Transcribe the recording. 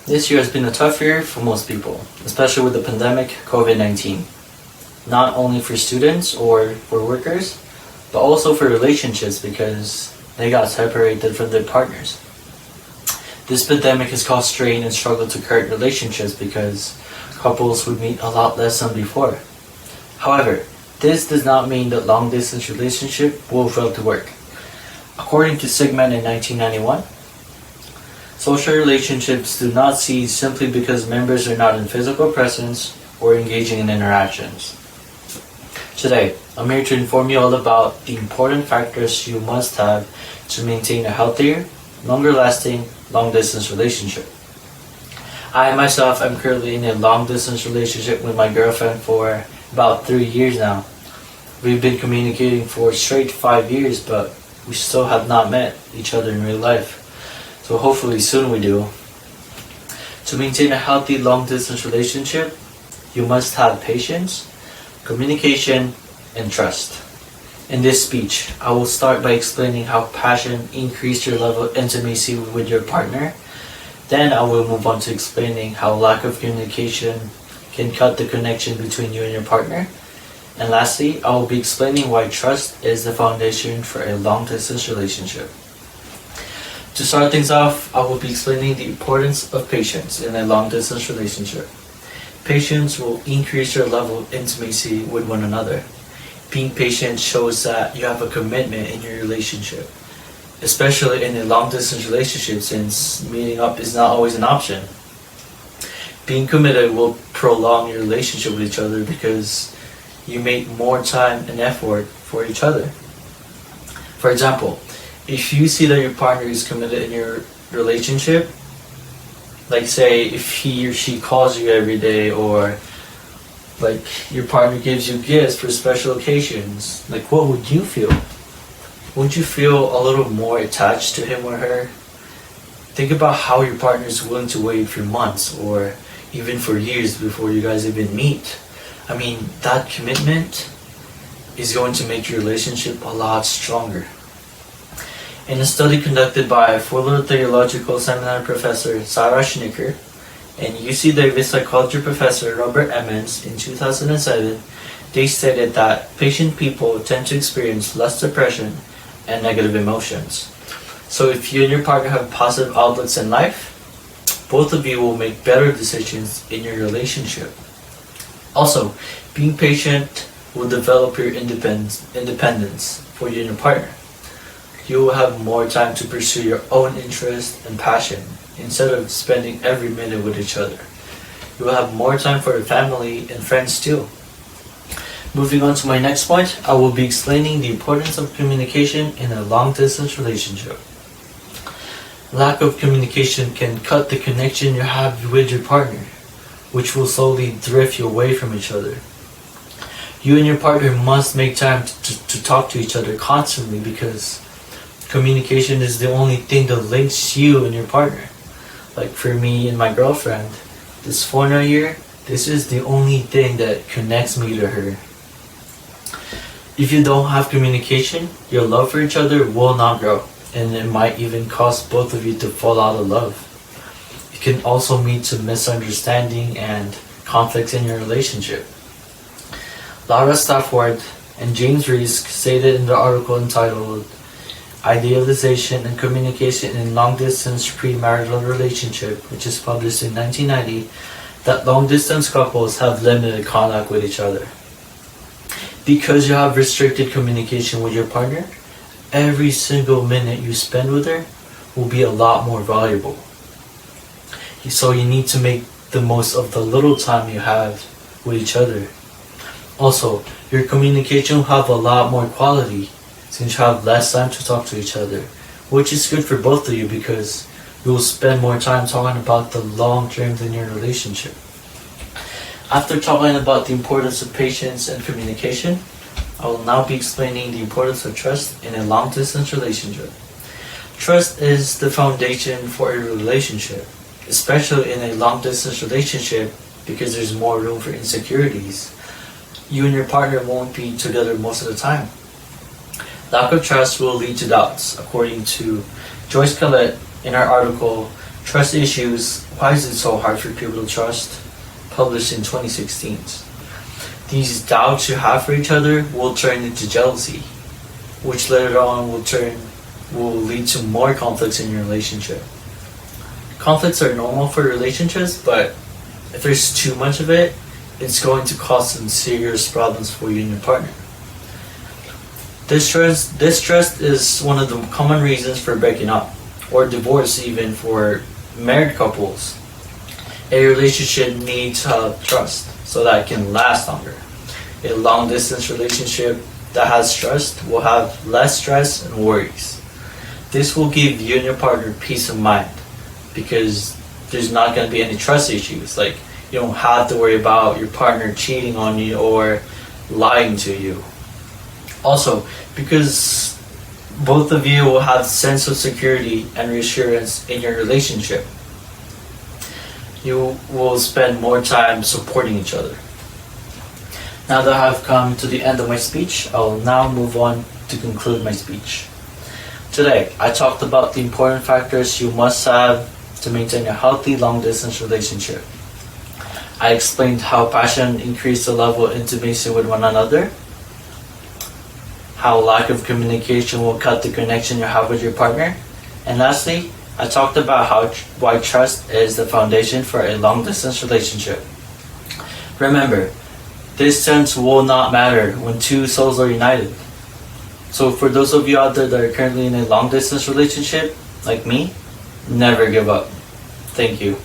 This year has been a tough year for most people, especially with the pandemic COVID-19. Not only for students or for workers, but also for relationships because they got separated from their partners. This pandemic has caused strain and struggle to current relationships because couples would meet a lot less than before. However, this does not mean that long distance relationship will fail to work. According to Sigmund in 1991, social relationships do not cease simply because members are not in physical presence or engaging in interactions. Today, I'm here to inform you all about the important factors you must have to maintain a healthier, longer-lasting, long-distance relationship. I myself am currently in a long-distance relationship with my girlfriend for about 3 years now. We've been communicating for straight 5 years, but we still have not met each other in real life. So hopefully soon we do. To maintain a healthy long-distance relationship, you must have patience, communication, and trust. In this speech, I will start by explaining how passion increases your level of intimacy with your partner. Then I will move on to explaining how lack of communication can cut the connection between you and your partner. And lastly, I will be explaining why trust is the foundation for a long-distance relationship. To start things off, I will be explaining the importance of patience in a long-distance relationship. Patience will increase your level of intimacy with one another. Being patient shows that you have a commitment in your relationship, especially in a long-distance relationship since meeting up is not always an option. Being committed will prolong your relationship with each other because you make more time and effort for each other. For example, if you see that your partner is committed in your relationship, like say if he or she calls you every day, or like your partner gives you gifts for special occasions, like what would you feel? Wouldn't you feel a little more attached to him or her? Think about how your partner is willing to wait for months or even for years before you guys even meet. I mean, that commitment is going to make your relationship a lot stronger. In a study conducted by Fuller Theological Seminary Professor Sarah Schnicker and UC Davis psychology professor Robert Emmons in 2007, they stated that patient people tend to experience less depression and negative emotions. So if you and your partner have positive outlooks in life, both of you will make better decisions in your relationship. Also, being patient will develop your independence for you and your partner. You will have more time to pursue your own interest and passion instead of spending every minute with each other. You will have more time for your family and friends too. Moving on to my next point, I will be explaining the importance of communication in a long-distance relationship. Lack of communication can cut the connection you have with your partner, which will slowly drift you away from each other. You and your partner must make time to talk to each other constantly because communication is the only thing that links you and your partner. Like for me and my girlfriend, this 4 year, this is the only thing that connects me to her. If you don't have communication, your love for each other will not grow, and it might even cause both of you to fall out of love. It can also lead to misunderstanding and conflicts in your relationship. Laura Stafford and James Rees stated in the article entitled Idealization and Communication in Long-Distance Premarital Relationship, which is published in 1990, that long-distance couples have limited contact with each other. Because you have restricted communication with your partner, every single minute you spend with her will be a lot more valuable. So you need to make the most of the little time you have with each other. Also, your communication will have a lot more quality since you have less time to talk to each other, which is good for both of you because you will spend more time talking about the long terms in your relationship. After talking about the importance of patience and communication, I will now be explaining the importance of trust in a long-distance relationship. Trust is the foundation for a relationship, especially in a long-distance relationship because there's more room for insecurities. You and your partner won't be together most of the time. Lack of trust will lead to doubts, according to Joyce Collette in her article Trust issues. Why is it so hard for people to trust? Published in 2016. These doubts you have for each other will turn into jealousy, which later on will lead to more conflicts in your relationship. Conflicts are normal for relationships, but if there's too much of it, it's going to cause some serious problems for you and your partner. Distrust is one of the common reasons for breaking up or divorce, even for married couples. A relationship needs trust so that it can last longer. A long distance relationship that has trust will have less stress and worries. This will give you and your partner peace of mind because there's not going to be any trust issues. Like, you don't have to worry about your partner cheating on you or lying to you. Also, because both of you will have a sense of security and reassurance in your relationship, you will spend more time supporting each other. Now that I have come to the end of my speech, I will now move on to conclude my speech. Today, I talked about the important factors you must have to maintain a healthy long-distance relationship. I explained how passion increases the level of intimacy with one another, how lack of communication will cut the connection you have with your partner, and lastly, I talked about why trust is the foundation for a long-distance relationship. Remember, distance will not matter when two souls are united. So for those of you out there that are currently in a long-distance relationship, like me, never give up. Thank you.